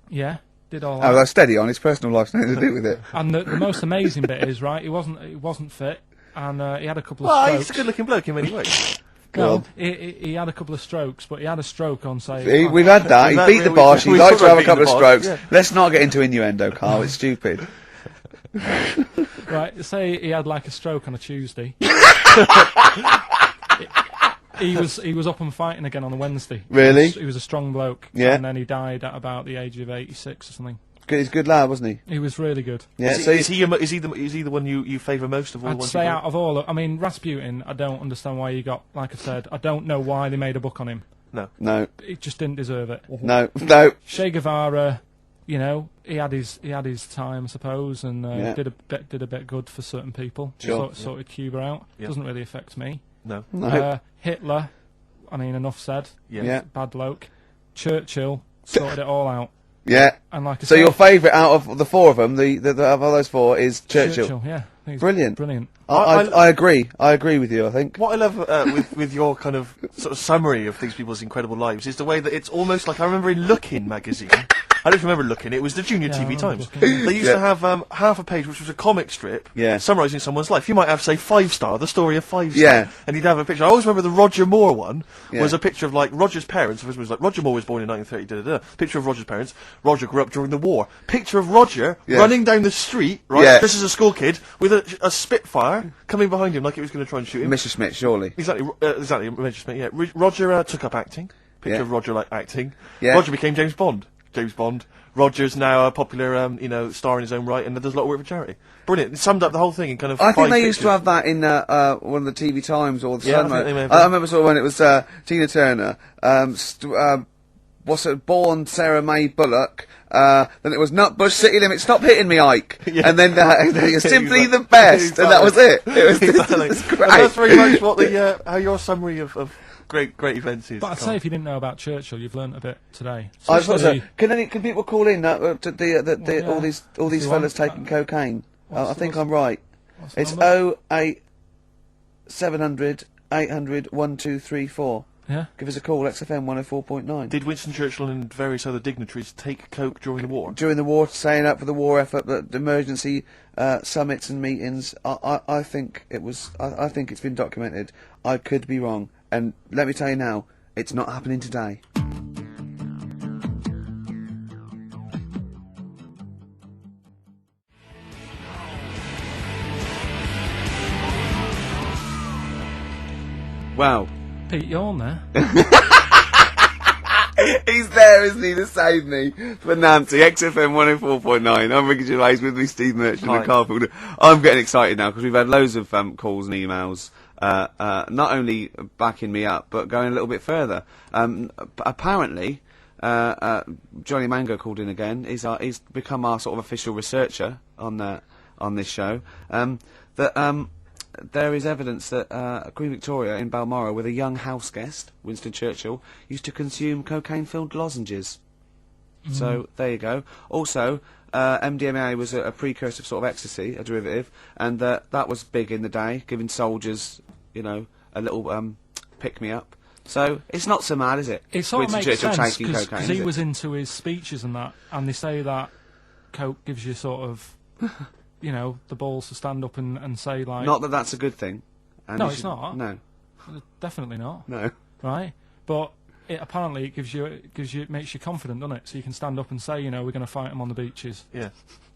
yeah, did all Oh, that. that's steady on. His personal life's nothing to do with it. And the most amazing bit is, right, he wasn't fit, and he had a couple of Well, strokes. he's a good-looking bloke in many ways. No, God. he had a couple of strokes, but he had a stroke on, say... We've had that. He We've beat had- the we- Bosch. He we likes talked to have a about couple of beating the strokes. Bosch, Let's not get into innuendo, Carl. It's stupid. Right, say he had like a stroke on a Tuesday. He was up and fighting again on a Wednesday. Really? He was a strong bloke. Yeah. And then he died at about the age of 86 or something. He's a good lad, wasn't he? He was really good. Yeah. Is he the one you favour most of all? the I'd ones say you out of all... I mean, Rasputin, I don't understand why he got... Like I said, I don't know why they made a book on him. No. He just didn't deserve it. No. Che Guevara, you know, he had his time, I suppose, and Yeah. did a bit good for certain people. Sure. Sorted Cuba out. Yeah. Doesn't really affect me. No. No. Hitler, I mean, enough said. Yeah. Yeah. Bad bloke. Churchill sorted it all out. Yeah. And like I So said, your favourite out of the four of them, the of all those four, is Churchill. yeah, I think he's Brilliant. brilliant. I agree. I agree with you. I think. What I love with your kind of sort of summary of these people's incredible lives is the way that it's almost like I remember in Lookin' magazine. I don't remember Lookin'. It was the Junior Yeah, I TV remember Times. Lookin'. They used Yeah. to have half a page, which was a comic strip, Yeah. summarising someone's life. You might have, say, 5 Star, the story of 5 Star, Yeah. and you'd have a picture. I always remember the Roger Moore one Yeah. was a picture of like Roger's parents. It was like Roger Moore was born in 1930. Da, da, da. Picture of Roger's parents. Roger grew up during the war. Picture of Roger Yeah. running down the street, right? Yeah. This is a school kid with a Spitfire coming behind him like it was going to try and shoot him. Mr. Smith, surely. Exactly, Roger Smith, yeah. Roger took up acting. Picture Yeah. of Roger like acting. Yeah. Roger became James Bond. Roger's now a popular, star in his own right, and does a lot of work for charity. Brilliant. It summed up the whole thing in kind of I think 5 they used to pictures. have that in one of the TV Times or the Yeah, I Sun. think they may have I done. remember sort of when it was Tina Turner born Sarah May Bullock. Then it was Nutbush City Limits. Stop hitting me, Ike. And then you're simply the best, and that was it. It was, exactly. it's great. And that's very much what the how your summary of great events is. But I'd say if you didn't know about Churchill, you've learnt a bit today. I thought so. Can people call in to all these fellas taking cocaine? I think I'm right. It's 08 700 800 1234. Yeah. Give us a call, XFM 104.9. Did Winston Churchill and various other dignitaries take coke during the war? During the war, saying up for the war effort, but emergency summits and meetings. I think it was. I think it's been documented. I could be wrong, and let me tell you now, it's not happening today. Wow. Pete, you're on there. He's there, isn't he, to save me for Nancy. XFM 104.9. I'm Ricky Gervais, with me Steve Merchant and Carl Fielder. I'm getting excited now because we've had loads of calls and emails, not only backing me up, but going a little bit further. Apparently, Johnny Mango called in again. He's become our sort of official researcher on this show. There is evidence that Queen Victoria in Balmoral, with a young house guest, Winston Churchill, used to consume cocaine-filled lozenges. So, there you go. Also, MDMA was a precursor of sort of ecstasy, a derivative, and that was big in the day, giving soldiers, a little pick-me-up. So, it's not so mad, is it? It sort of Winston makes Churchill sense, taking cocaine, because he is was into his speeches and that, and they say that coke gives you sort of... the balls to stand up and say, like... Not that that's a good thing. And no, it's not. No. Definitely not. No. Right? But apparently it makes you confident, doesn't it? So you can stand up and say, we're going to fight them on the beaches. Yeah.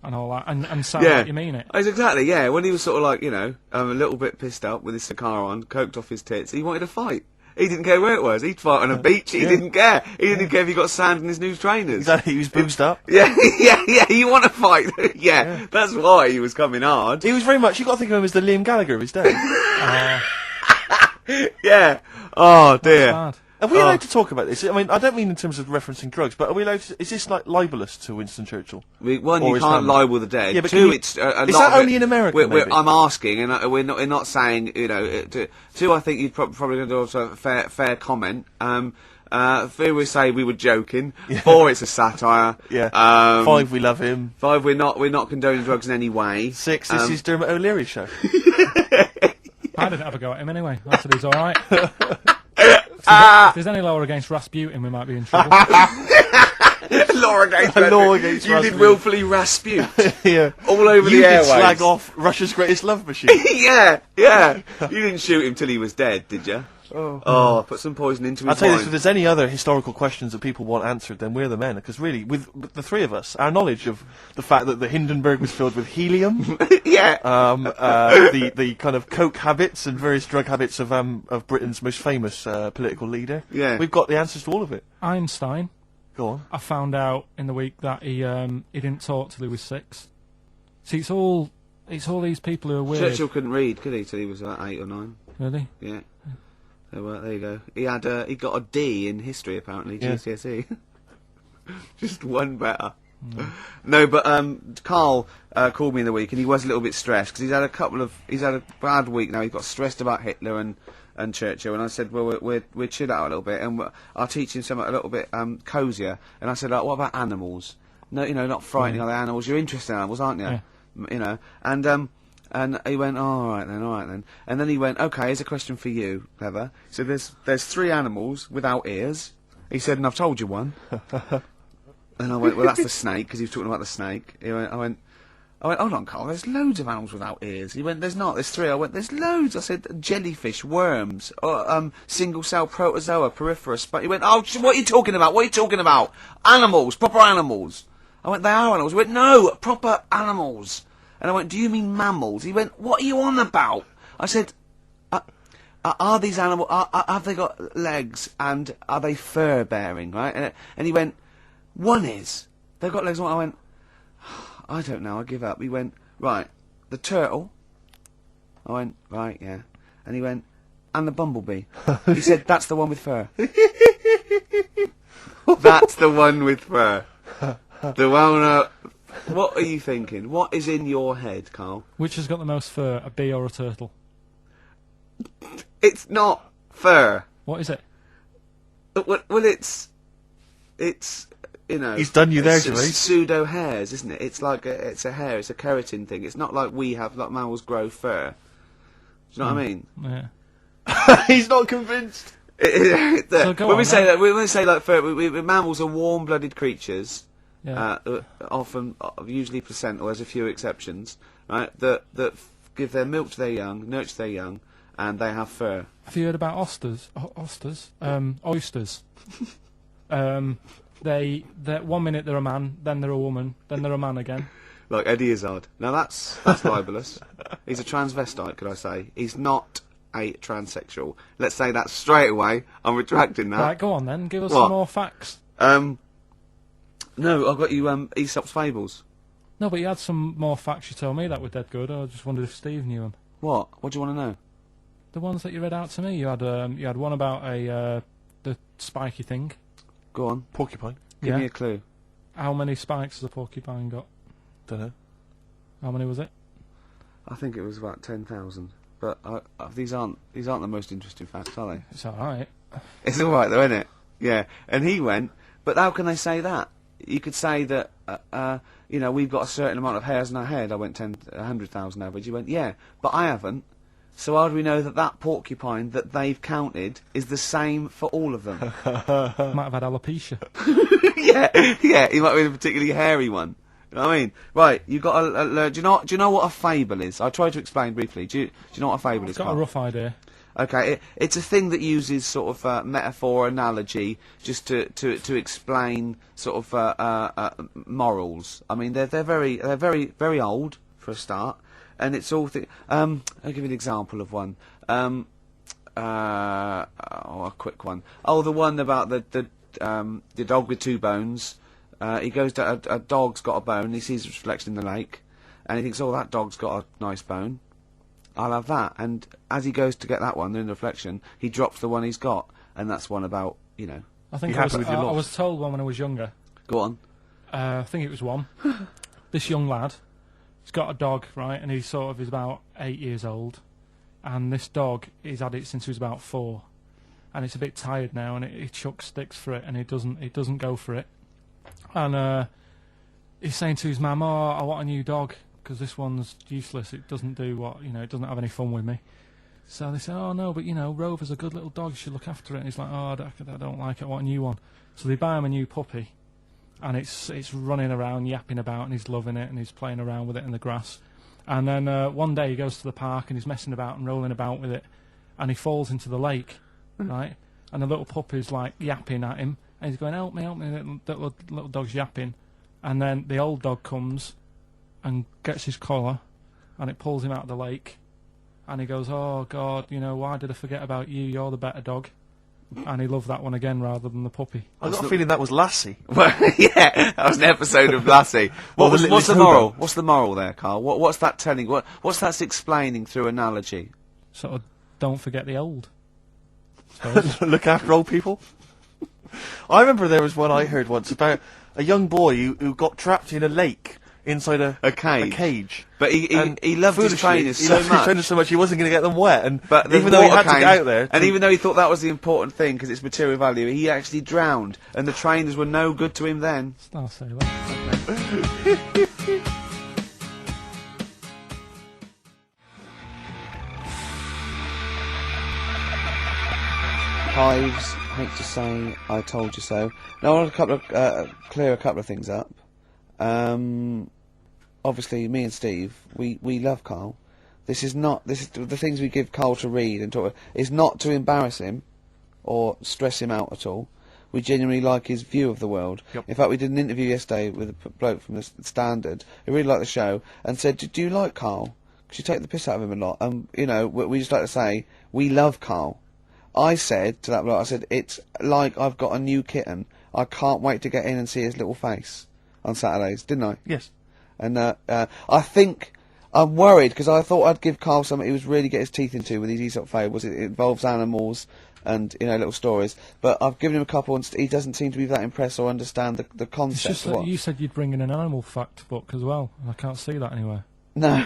And all that, and sound like you mean it. Exactly, yeah. When he was sort of like, a little bit pissed up with his cigar on, coked off his tits, he wanted to fight. He didn't care where it was. He'd fight on a beach. He didn't care. He didn't care if he got sand in his new trainers. Exactly. He was boozed up. Yeah. You want to fight? Yeah. That's why he was coming hard. He was very much. You got to think of him as the Liam Gallagher of his day. Yeah. Oh dear. That's bad. Are we allowed to talk about this? I mean, I don't mean in terms of referencing drugs, but are we allowed to, is this like libelous to Winston Churchill? One, you can't libel the dead. Yeah, but two, is that only in America? I'm asking, and we're not saying, two, I think you'd probably going to do also a fair comment. Three, we say we were joking. Yeah. 4, it's a satire. Yeah. 5, we love him. 5, we're not condoning drugs in any way. 6, this is Dermot O'Leary's show. I didn't have a go at him anyway. I said he's alright. If there's any law against Rasputin, we might be in trouble. Law against Rasputin. You did willfully Rasputin. Yeah. All over the airwaves. You did slag off Russia's greatest love machine. Yeah. You didn't shoot him till he was dead, did you? Oh, put some poison into his I'll tell you wine. this, if there's any other historical questions that people want answered, then we're the men. Because really, with the three of us, our knowledge of the fact that the Hindenburg was filled with helium, the kind of coke habits and various drug habits of Britain's most famous political leader, we've got the answers to all of it. Einstein. Go on. I found out in the week that he didn't talk till he was 6. See, it's all these people who are weird. Churchill couldn't read, could he, till he was about 8 or 9? Really? Yeah. So there you go. He got a D in history apparently, GCSE. Just one better. No, but Carl called me in the week, and he was a little bit stressed because he's had a bad week now. He's got stressed about Hitler and Churchill, and I said, well, we're chill out a little bit, and I'll teach him something a little bit cosier. And I said, like, what about animals? No, not frightening other animals. You're interested in animals, aren't you? Yeah. And he went, all right then. And then he went, okay, here's a question for you, Clever. So there's 3 animals without ears. He said, and I've told you one. And I went, well, that's the snake, because he was talking about the snake. I went, hold on, Carl, there's loads of animals without ears. He went, there's not, there's 3. I went, there's loads. I said, jellyfish, worms, single-cell protozoa, poriferous. But he went, oh, what are you talking about? Animals, proper animals. I went, they are animals. He went, no, proper animals. And I went, do you mean mammals? He went, what are you on about? I said, are these animals, have they got legs, and are they fur-bearing, right? And he went, one is. They've got legs. I went, I don't know, I give up. He went, right, the turtle. I went, right, yeah. And he went, and the bumblebee. He said, that's the one with fur. That's the one with fur. The one. What are you thinking? What is in your head, Carl? Which has got the most fur, a bee or a turtle? It's not fur. What is it? Well, it's you know. He's done you there, it's Gervais. pseudo hairs, isn't it? It's like it's a hair. It's a keratin thing. It's not like we have, like mammals grow fur. Do you know what I mean? Yeah. He's not convinced. So go when on, we say then. that, when we say like fur, mammals are warm-blooded creatures. Yeah. Often, usually placental. There's a few exceptions, right? That give their milk to their young, nurture their young, and they have fur. Have you heard about oysters? Oysters. They 1 minute they're a man, then they're a woman, then they're a man again. Like Eddie Izzard. Now that's libelous. He's a transvestite, could I say? He's not a transsexual. Let's say that straight away. I'm retracting that. Right, go on then. Give us What? some more facts. No, I've got you Aesop's Fables. No, but you had some more facts you told me that were dead good. I just wondered if Steve knew them. What? What do you want to know? The ones that you read out to me. You had one about the spiky thing. Go on. Porcupine. Give me a clue. How many spikes has a porcupine got? Don't know. How many was it? I think it was about 10,000. But these aren't the most interesting facts, are they? It's all right. It's all right though, isn't it? Yeah. And he went. But how can they say that? You could say that, you know, we've got a certain amount of hairs in our head. I went 100,000 average. You went, yeah, but I haven't. So how do we know that porcupine that they've counted is the same for all of them? Might have had alopecia. yeah, he might be a particularly hairy one. You know what I mean? Right, you've got to do you know what a fable is? I tried to explain briefly. Do you know what a fable is? I've got Carl? a rough idea. Okay, it's a thing that uses sort of metaphor, analogy, just to explain sort of morals. I mean, they're very old for a start, and it's all. I'll give you an example of one. A quick one. Oh, the one about the dog with two bones. He goes to a dog's got a bone. He sees a reflection in the lake, and he thinks, "Oh, that dog's got a nice bone. I'll have that." And as he goes to get that one in the reflection, he drops the one he's got, and that's one about, you know. I think You happy with your I loss? was told one when I was younger. Go on. I think it was one. This young lad, he's got a dog, right, and he's about 8 years old, and this dog, he's had it since he was about 4, and it's a bit tired now, and he chucks sticks for it, and it doesn't go for it, and he's saying to his mum, "Oh, I want a new dog, because this one's useless. It doesn't do what, it doesn't have any fun with me." So they say, "Oh no, but Rover's a good little dog. You should look after it." And he's like, "Oh, I don't like it. I want a new one." So they buy him a new puppy, and it's running around, yapping about, and he's loving it, and he's playing around with it in the grass. And then one day he goes to the park and he's messing about and rolling about with it, and he falls into the lake, right? And the little puppy's like yapping at him, and he's going, help me, little dog's yapping. And then the old dog comes and gets his collar, and it pulls him out of the lake, and he goes, "Oh God, why did I forget about you? You're the better dog." And he loved that one again rather than the puppy. I got a feeling that was Lassie. Well, yeah, that was an episode of Lassie. What's the moral? What's the moral there, Carl? What's that telling? What's that explaining through analogy? Sort of, don't forget the old. Look after old people. I remember there was one I heard once about a young boy who got trapped in a lake inside a cage. But he loved his trainers He so loved his much. trainers so much he wasn't going to get them wet. But even though he had to get out there, and even though he thought that was the important thing because it's material value, he actually drowned, and the trainers were no good to him then. Star Sailor. Hives, hate to say, I told you so. Now I want to clear a couple of things up. Obviously, me and Steve, we love Carl. This is the things we give Carl to read and talk. Is not to embarrass him or stress him out at all. We genuinely like his view of the world. Yep. In fact, we did an interview yesterday with a bloke from the Standard who really liked the show and said, "Do you like Carl? Because you take the piss out of him a lot." We just like to say we love Carl. I said to that bloke, I said, "It's like I've got a new kitten. I can't wait to get in and see his little face on Saturdays," didn't I? yes. And I think I'm worried because I thought I'd give Carl something he was really get his teeth into with these Aesop fables. It involves animals and little stories. But I've given him a couple, and he doesn't seem to be that impressed or understand the concept. It's just that you said you'd bring in an animal fact book as well, and I can't see that anywhere. No,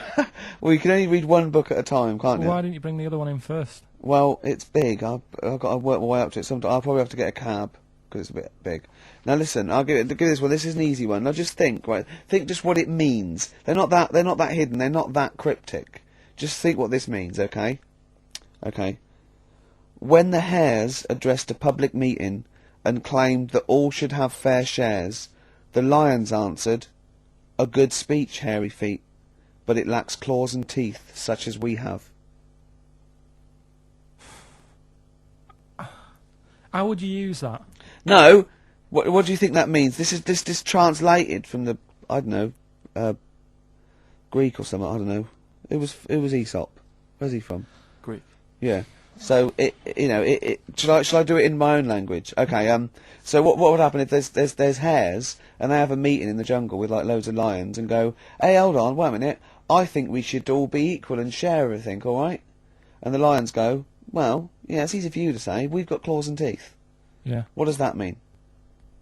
well, you can only read one book at a time, can't you? Why didn't you bring the other one in first? Well, it's big. I've got to work my way up to it. Sometime I'll probably have to get a cab because it's a bit big. Now listen, I'll give this one. This is an easy one. Now just think, right? Think just what it means. They're not that hidden. They're not that cryptic. Just think what this means, okay? Okay. When the hares addressed a public meeting and claimed that all should have fair shares, the lions answered, "A good speech, hairy feet, but it lacks claws and teeth such as we have." How would you use that? No. What do you think that means? This is translated from the Greek or something. I don't know. It was Aesop. Where's he from? Greek. Yeah. So shall I do it in my own language? Okay. So what would happen if there's hares and they have a meeting in the jungle with like loads of lions and go, "Hey, hold on, wait a minute. I think we should all be equal and share everything, all right?" And the lions go, "Well, yeah, it's easy for you to say. We've got claws and teeth." Yeah. What does that mean?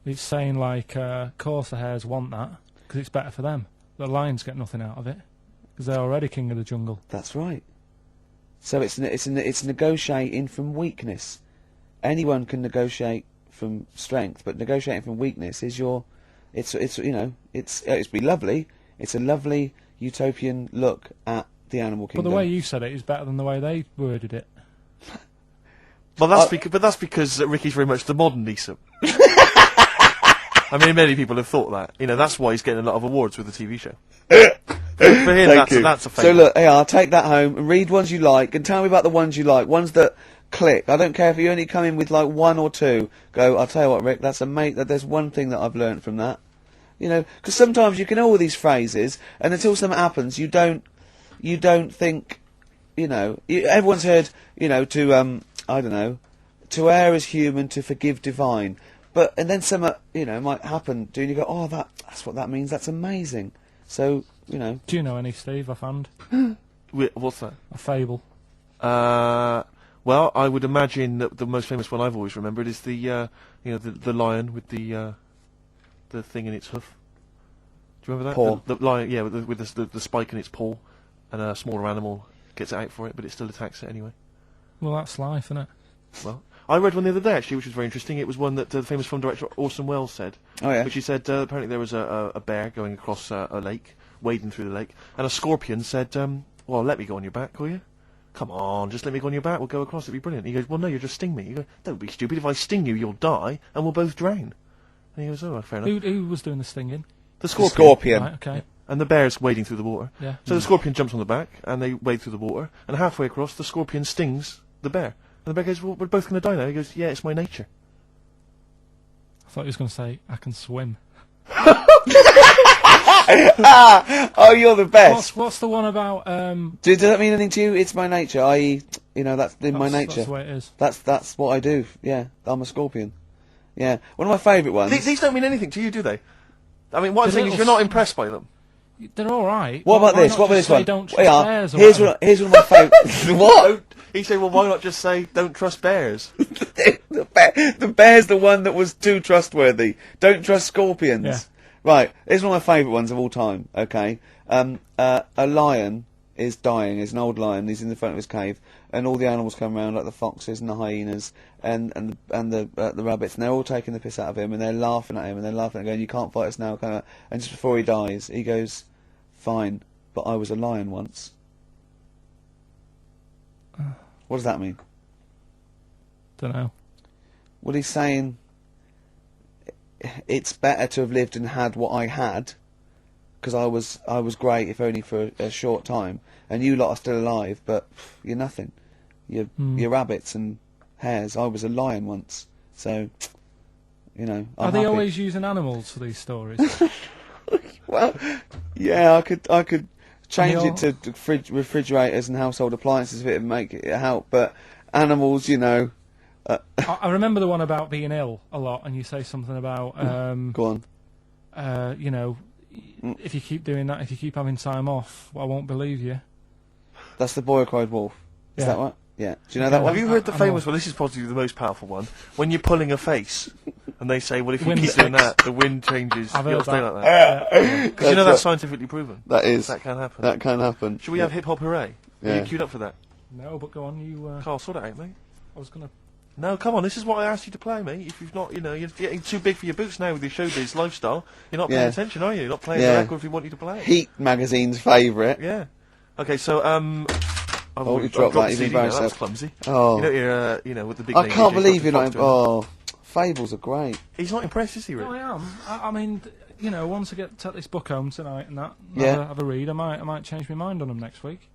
It's saying like, of course the hares want that because it's better for them. The lions get nothing out of it because they're already king of the jungle. That's right. So it's negotiating from weakness. Anyone can negotiate from strength, but negotiating from weakness is it's be lovely. It's a lovely utopian look at the animal kingdom. But the way you said it is better than the way they worded it. Well, that's because Ricky's very much the modern Aesop. I mean, many people have thought that. That's why he's getting a lot of awards with the TV show. For him, that's a favourite. So look, I'll take that home and read ones you like and tell me about the ones you like. Ones that click. I don't care if you only come in with like one or two. Go, I'll tell you what, Rick, there's one thing that I've learnt from that. Because sometimes you can know all these phrases, and until something happens, you don't think, everyone's heard, I don't know, to err is human, to forgive divine. And then something, might happen, and you go, oh, that's what that means, that's amazing. So, Do you know any, Steve, offhand? What's that? A fable. Well, I would imagine that the most famous one I've always remembered is the lion with the thing in its hoof. Do you remember that? Paw. The lion, yeah, with the spike in its paw, and a smaller animal gets it out for it, but it still attacks it anyway. Well, that's life, isn't it? Well, I read one the other day, actually, which was very interesting. It was one that the famous film director Orson Welles said. Oh, yeah? Which he said, apparently there was a bear going across a lake, wading through the lake, and a scorpion said, well, let me go on your back, will you? Come on, just let me go on your back, we'll go across, it'd be brilliant. He goes, well, no, you'll just sting me. You go, don't be stupid, if I sting you, you'll die, and we'll both drown. And he goes, oh, fair enough. Who was doing the stinging? The scorpion. Scorpion. Right, okay. Yeah. And the bear's wading through the water. Yeah. So the scorpion jumps on the back, and they wade through the water, and halfway across, the scorpion stings the bear. And the bear goes, well, we're both going to die now. He goes, yeah, it's my nature. I thought he was going to say, I can swim. Oh, you're the best. What's the one about... Does that mean anything to you? It's my nature, i.e., that's in my nature. That's the way it is. That's what I do, yeah. I'm a scorpion. Yeah. One of my favourite ones... These don't mean anything to you, do they? I mean, what I'm saying is you're not impressed by them. They're all right. What about this? What about this one? Don't trust bears or here's whatever. here's one of my favourites. What? He said, well, why not just say, don't trust bears? The bear's the one that was too trustworthy. Don't trust scorpions. Yeah. Right, here's one of my favourite ones of all time, okay? A lion is dying, he's an old lion, he's in the front of his cave, and all the animals come around, like the foxes and the hyenas, and the rabbits, and they're all taking the piss out of him, and they're laughing at him, and they're laughing and going, you can't fight us now, kind of. And just before he dies, he goes, fine, but I was a lion once. What does that mean? Don't know. Well, he's saying it's better to have lived and had what I had, because I was great, if only for a short time, and you lot are still alive, but you're nothing. You're rabbits and hares. I was a lion once, so I'm Are they happy. always using animals for these stories? Well, yeah, I could change it to refrigerators and household appliances if it would make it help, but animals, I remember the one about being ill a lot, and you say something about go on. if you keep doing that, if you keep having time off, I won't believe you. That's the boy who cried wolf. Is Yeah. that right? Yeah. Do you know that one? Have you heard the famous one? This is possibly the most powerful one. When you're pulling a face, and they say, well, if you keep doing that, the wind changes. I've You'll heard stay that. like that. Because you know that's scientifically proven. That is. That can happen. That can happen. Should we have hip hop hooray? Yeah. Are you queued up for that? No, but go on, you... Carl, sort it out, mate. I was going to... No, come on, this is what I asked you to play, mate. If you've not, you're getting too big for your boots now with your showbiz lifestyle. You're not paying attention, are you? You're not playing the record if we want you to play it. Heat magazine's favourite. Yeah. Okay, so, Oh, you dropped that, you've CD now, embarrassed that was yourself. clumsy. Oh. You know, you're, with the big I name can't DJ, believe you're Dr. not... Fox doing Oh, Fables are great. it. He's not impressed, is he, Rick? No, I am. I mean, once I take this book home tonight and that, have a read, I might change my mind on them next week.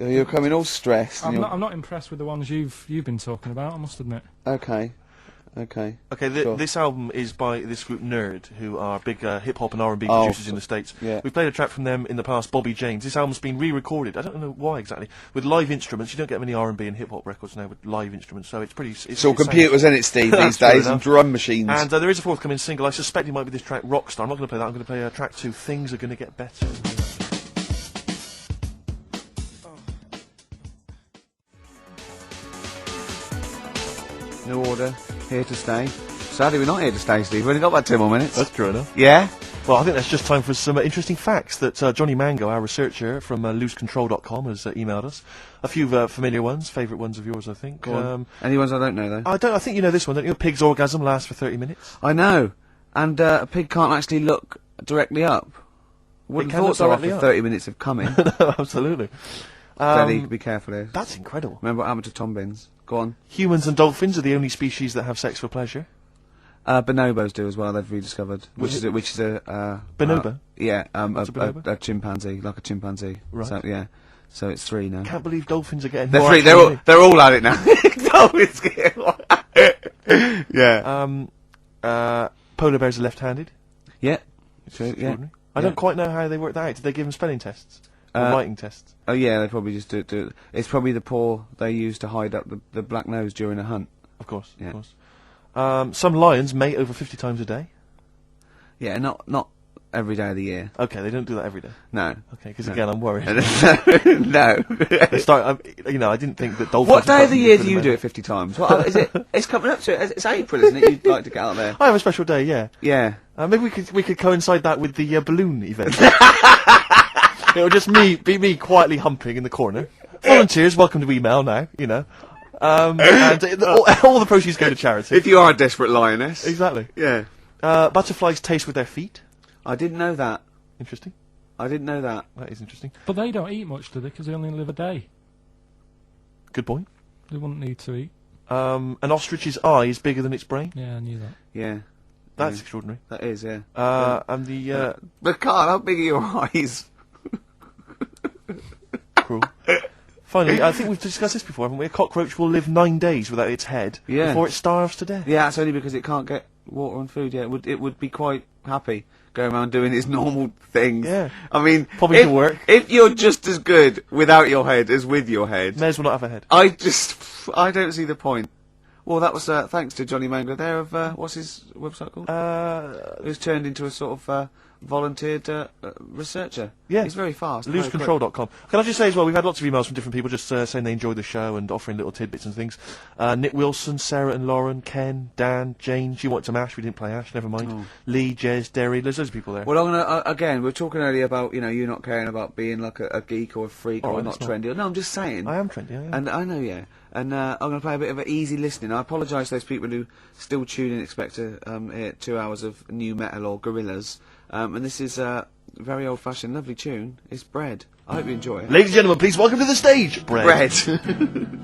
You're coming all stressed. I'm not impressed with the ones you've been talking about, I must admit. Okay. Okay, Sure. this album is by this group Nerd, who are big hip-hop and R&B producers in the States. Yeah. We've played a track from them in the past, Bobby James. This album's been re-recorded, I don't know why exactly, with live instruments. You don't get many R&B and hip-hop records now with live instruments, so it's pretty... It's all computers, isn't it, Steve, these days, and drum machines. And there is a forthcoming single. I suspect it might be this track, Rockstar. I'm not going to play that. I'm going to play track 2, Things Are Going to Get Better. New Order, here to stay. Sadly, we're not here to stay, Steve. We've only got about 2 more minutes. That's true enough. Yeah? Well, I think that's just time for some interesting facts that Johnny Mango, our researcher from loosecontrol.com, has emailed us. A few familiar ones, favourite ones of yours, I think. Go on. Any ones I don't know, though? I think you know this one, don't you? A pig's orgasm lasts for 30 minutes. I know. And a pig can't actually look directly up. Wouldn't can thought look so directly after up. 30 minutes of coming. No, absolutely. Daddy, be careful here. That's incredible. Remember what happened to Tom Bins? Go on. Humans and dolphins are the only species that have sex for pleasure. Bonobos do as well, they've rediscovered. Which is a Bonobo? Yeah, What's a bonobo? a chimpanzee, like a chimpanzee. Right. So, yeah. So it's 3 now. Can't believe dolphins are getting They're more 3, action than me. they're all at it now. Dolphins get Yeah. Polar bears are left-handed. Yeah. It's True, yeah. extraordinary. I don't quite know how they work that out. Did they give them spelling tests? Or writing tests? Oh yeah, they probably just do it. It's probably the paw they use to hide up the black nose during a hunt. Of course, Yeah. of course. Some lions mate over 50 times a day. Yeah, not every day of the year. Okay, they don't do that every day. No. Okay, because No. again, I'm worried. No. They start, I didn't think that dolphins... What day of the year do you do it 50 times? What is it? It's coming up to it. It's April, isn't it? You'd like to get out there. I have a special day, yeah. Yeah. Maybe we could coincide that with the balloon event. It'll just be me quietly humping in the corner. Volunteers, welcome to email now, and all the proceeds go to charity. If you are a desperate lioness. Exactly. Yeah. Butterflies taste with their feet. I didn't know that. Interesting. I didn't know that. That is interesting. But they don't eat much, do they? Because they only live a day. Good point. They wouldn't need to eat. An ostrich's eye is bigger than its brain. Yeah, I knew that. Yeah. That's extraordinary. That is, yeah. And the But Carl, how big are your eyes? cruel. Finally, I think we've discussed this before, haven't we? A cockroach will live 9 days without its head before it starves to death. Yeah, that's only because it can't get water and food. Yeah, it would be quite happy going around doing its normal things. Yeah. I mean, Probably to work. If you're just as good without your head as with your head, May as well not have a head. I don't see the point. Well, that was thanks to Johnny Mango there of what's his website called? Who's turned into a sort of volunteered researcher. Yeah. He's very fast. very quick. Loosecontrol.com. Can I just say as well, we've had lots of emails from different people just saying they enjoy the show and offering little tidbits and things. Nick Wilson, Sarah and Lauren, Ken, Dan, Jane, she wanted some Ash, we didn't play Ash, never mind. Oh. Lee, Jez, Derry, there's loads of people there. Well, I'm gonna again. We were talking earlier about you not caring about being like a geek or a freak or right, not that's trendy. No, I'm just saying. I am trendy, yeah. And I know, yeah. And I'm going to play a bit of an easy listening. I apologise to those people who still tune in and expect to hear 2 hours of new metal or Gorillaz. And this is a very old-fashioned, lovely tune. It's Bread. I hope you enjoy it. Ladies and gentlemen, please welcome to the stage, Bread. Bread.